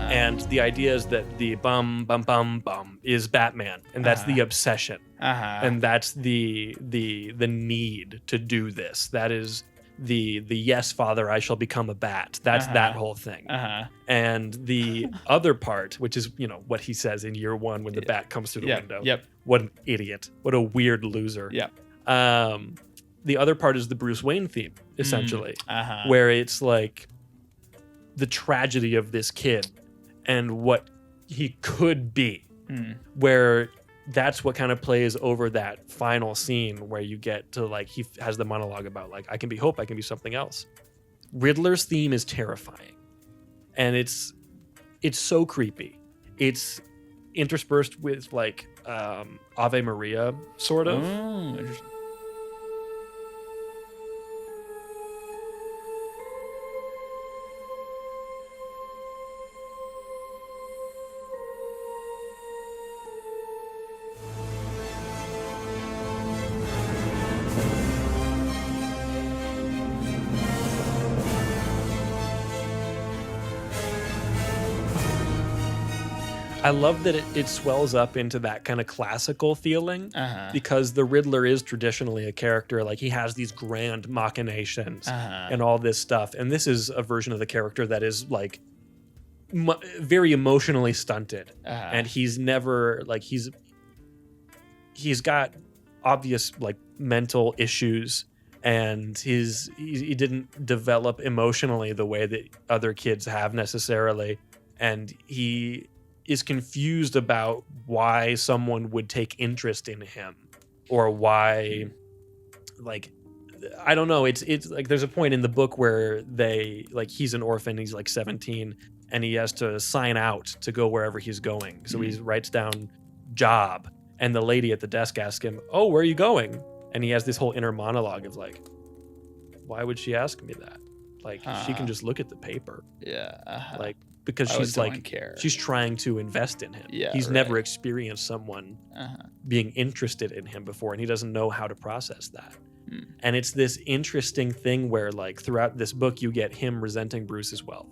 And the idea is that the bum bum bum bum is Batman, and that's the obsession, and that's the need to do this. That is the yes, Father, I shall become a bat. That's that whole thing. And the other part, which is what he says in year one when the bat comes through the window. Yep. What an idiot! What a weird loser. Yep. The other part is the Bruce Wayne theme, essentially, where it's like the tragedy of this kid and what he could be, where that's what kind of plays over that final scene where you get to like, he has the monologue about like, I can be hope, I can be something else. Riddler's theme is terrifying, and it's so creepy. It's interspersed with like Ave Maria, sort of. Oh, interesting. I love that it swells up into that kind of classical feeling because the Riddler is traditionally a character, like he has these grand machinations and all this stuff. And this is a version of the character that is like very emotionally stunted. And he's never like, he's got obvious like mental issues and he didn't develop emotionally the way that other kids have necessarily, and he is confused about why someone would take interest in him, or why, like, I don't know. It's like there's a point in the book where he's an orphan, he's like 17, and he has to sign out to go wherever he's going. So he writes down job, and the lady at the desk asks him, "Oh, where are you going?" And he has this whole inner monologue of like, why would she ask me that? Like, she can just look at the paper. Yeah. Like, because she's like, she's trying to invest in him. Yeah, he's never experienced someone being interested in him before, and he doesn't know how to process that. And it's this interesting thing where, like, throughout this book, you get him resenting Bruce's wealth,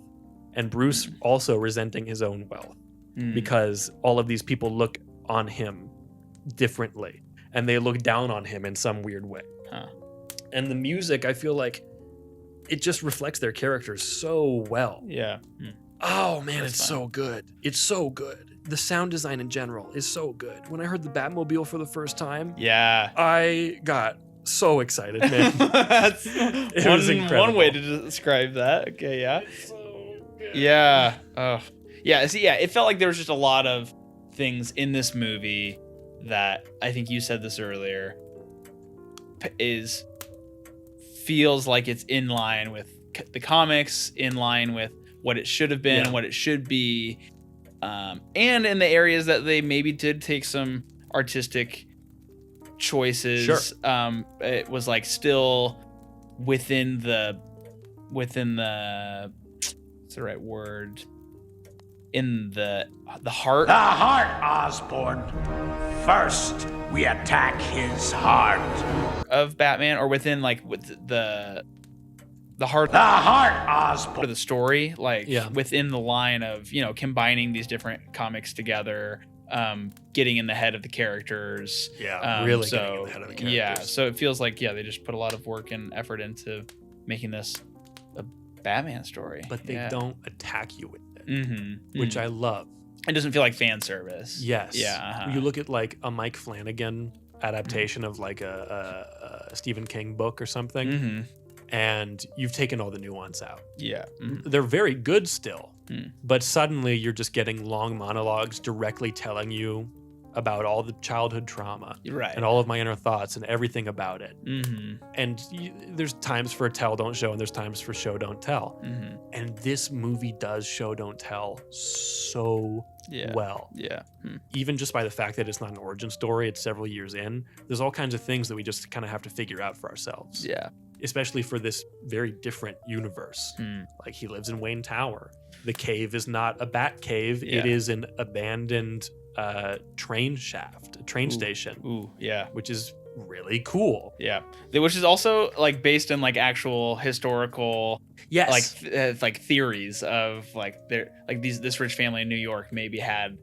and Bruce also resenting his own wealth, because all of these people look on him differently, and they look down on him in some weird way. And the music, I feel like it just reflects their characters so well. Yeah. Oh man, it's so good. It's so good. The sound design in general is so good. When I heard the Batmobile for the first time, I got so excited, man. That's it was incredible. One way to describe that. Okay, yeah. It's so good. Yeah. Oh. Yeah, see, it felt like there was just a lot of things in this movie that, I think you said this earlier, feels like it's in line with the comics, in line with what it should have been, what it should be, and in the areas that they maybe did take some artistic choices. Sure. It was like still within the what's the right word? In the heart. The heart, Osborn. First, we attack his heart. Of Batman, or within like with the heart. The heart, Osborn. Of the story, like within the line of, you know, combining these different comics together, getting in the head of the characters. Really getting in the head of the characters. Yeah, so it feels like they just put a lot of work and effort into making this a Batman story. But they don't attack you with it, which I love. It doesn't feel like fan service. Yes. Yeah. You look at like a Mike Flanagan adaptation of like a Stephen King book or something, and you've taken all the nuance out. Yeah. They're very good still, but suddenly you're just getting long monologues directly telling you about all the childhood trauma, and all of my inner thoughts and everything about it. And there's times for tell, don't show, and there's times for show, don't tell. And this movie does show, don't tell so well. Even just by the fact that it's not an origin story, it's several years in. There's all kinds of things that we just kind of have to figure out for ourselves. Especially for this very different universe. Like, he lives in Wayne Tower. The cave is not a bat cave. It is an abandoned train shaft, a train station. Which is really cool. Which is also like based in like actual historical like theories of like this rich family in New York maybe had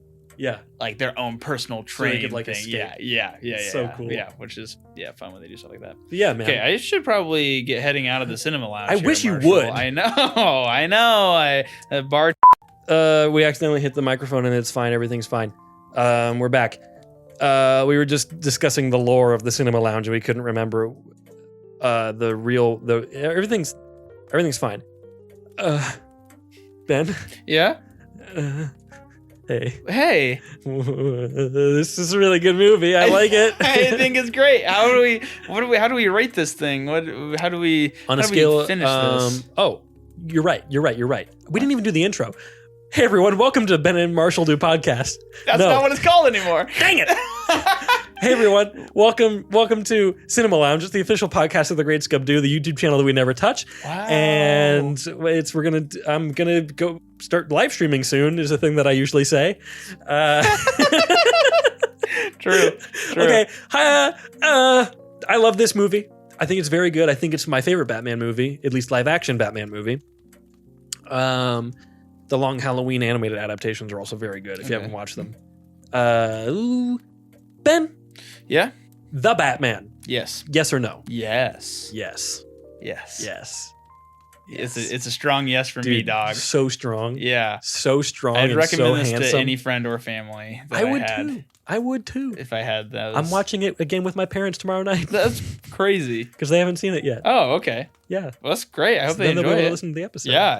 like their own personal train, so they could, like, thing. So cool. Which is fun when they do stuff like that. Yeah, man. Okay, I should probably get heading out of the cinema lounge. I wish you would. I know. Bar. We accidentally hit the microphone, and it's fine. Everything's fine. We're back. We were just discussing the lore of the cinema lounge, and we couldn't remember everything's fine. Ben. Yeah. Hey. This is a really good movie. I like it. I think it's great. How do we rate this thing? How do we finish this? Oh, you're right. We didn't even do the intro. Hey everyone, welcome to Ben and Marshall Do Podcast. That's not what it's called anymore. Dang it. Hey everyone, welcome to Cinema Lounge. It's the official podcast of The Great Scub Do, the YouTube channel that we never touch. Wow. And I'm gonna go start live streaming soon, is a thing that I usually say. True. Okay. I love this movie. I think it's very good. I think it's my favorite Batman movie, at least live action Batman movie. The long Halloween animated adaptations are also very good if you haven't watched them. Ben? Yeah? The Batman. Yes. Yes or no? Yes. Yes. Yes. Yes. Yes. It's a strong yes for me, dog. So strong. Yeah. So strong. I'd recommend this handsome. to any friend or family that I would too. If I had those. I'm watching it again with my parents tomorrow night. That's crazy. Because they haven't seen it yet. Oh, okay. Yeah. Well, that's great. I hope they enjoy they'll be able it. to listen to the episode. Yeah,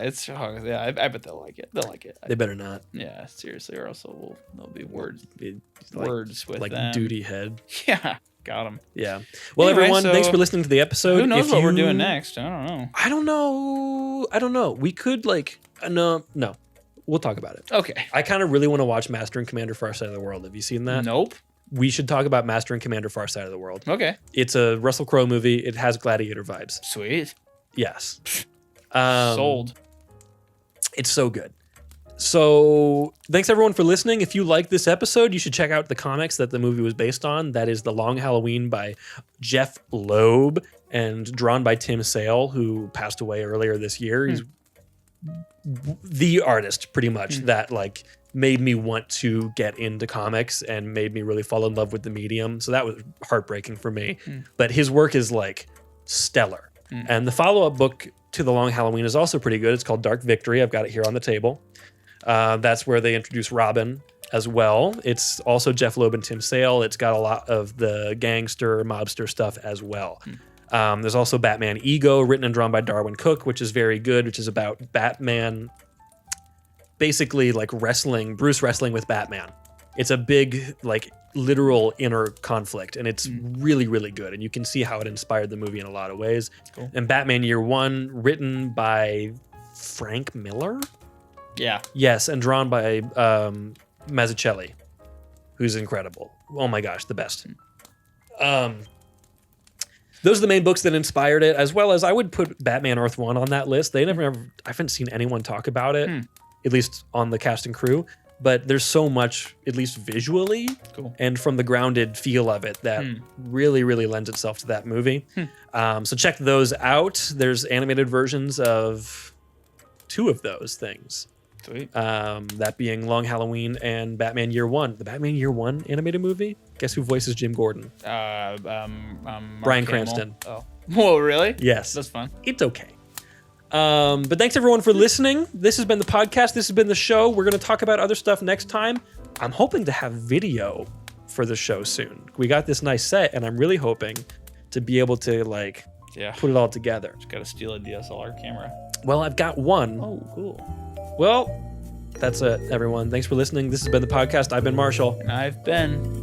I bet they'll like it. They'll like it. They better not. Yeah, seriously, or else there'll be words with like them. duty head. Yeah, got them. Yeah. Well, Anyway, everyone, so thanks for listening to the episode. Who knows what we're doing next? I don't know. I don't know. We could no. We'll talk about it. Okay. I kind of really want to watch Master and Commander Far Side of the World. Have you seen that? Nope. We should talk about Master and Commander Far Side of the World. Okay. It's a Russell Crowe movie. It has Gladiator vibes. Sweet. Yes. Sold. It's so good. So thanks everyone for listening. If you like this episode, you should check out the comics that the movie was based on. That is The Long Halloween by Jeff Loeb and drawn by Tim Sale, who passed away earlier this year. He's the artist pretty much that made me want to get into comics and made me really fall in love with the medium. So that was heartbreaking for me. But his work is stellar. And the follow-up book to The Long Halloween is also pretty good. It's called Dark Victory. I've got it here on the table. That's where they introduce Robin as well. It's also Jeff Loeb and Tim Sale. It's got a lot of the gangster, mobster stuff as well. There's also Batman Ego, written and drawn by Darwin Cook, which is very good, which is about Batman basically Bruce wrestling with Batman. It's a big, literal inner conflict, and it's really, really good. And you can see how it inspired the movie in a lot of ways. Cool. And Batman Year One, written by Frank Miller? Yeah. Yes, and drawn by Mazzucchelli, who's incredible. Oh my gosh, the best. Those are the main books that inspired it, as well as I would put Batman Earth 1 on that list. I haven't seen anyone talk about it, at least on the cast and crew. But there's so much, at least visually, and from the grounded feel of it, that really, really lends itself to that movie. So check those out. There's animated versions of 2 of those things. Sweet. That being Long Halloween and Batman Year One. The Batman Year One animated movie? Guess who voices Jim Gordon? Bryan Cranston. Oh. Whoa, really? Yes. That's fun. It's okay. But thanks everyone for listening. This has been the podcast. This has been the show. We're going to talk about other stuff next time. I'm hoping to have video for the show soon. We got this nice set, and I'm really hoping to be able to put it all together. Just got to steal a DSLR camera. Well, I've got one. Oh, cool. Well, that's it, everyone. Thanks for listening. This has been the podcast. I've been Marshall. And I've been